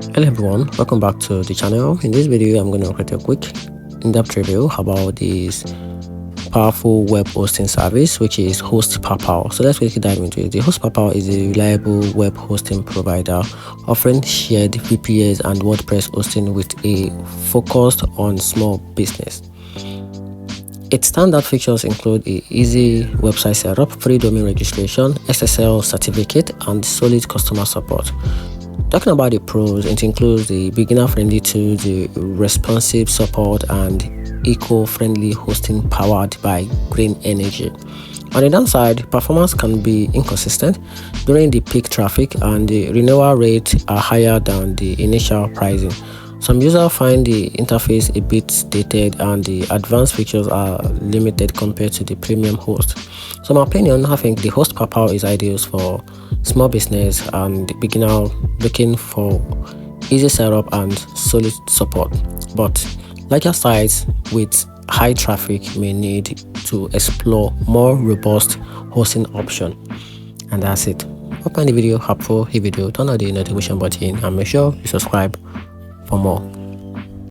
Hello everyone, welcome back to the channel. In this video I'm going to create a quick in-depth review about this powerful web hosting service, which is HostPapa. So let's quickly dive into it. The HostPapa is a reliable web hosting provider offering shared VPS and WordPress hosting with a focus on small business. Its standard features include a easy website setup, free domain registration, SSL certificate, and solid customer support. Talking about the pros, it includes the beginner-friendly tools, the responsive support, and eco-friendly hosting powered by green energy. On the downside, performance can be inconsistent during the peak traffic, and the renewal rates are higher than the initial pricing. Some users find the interface a bit dated, and the advanced features are limited compared to the premium host. So, in my opinion, I think the HostPapa is ideal for small business and beginner looking for easy setup and solid support. But larger sites with high traffic may need to explore more robust hosting option. And that's it. Hope you find the video helpful. If you do, turn on the notification button and make sure you subscribe for more.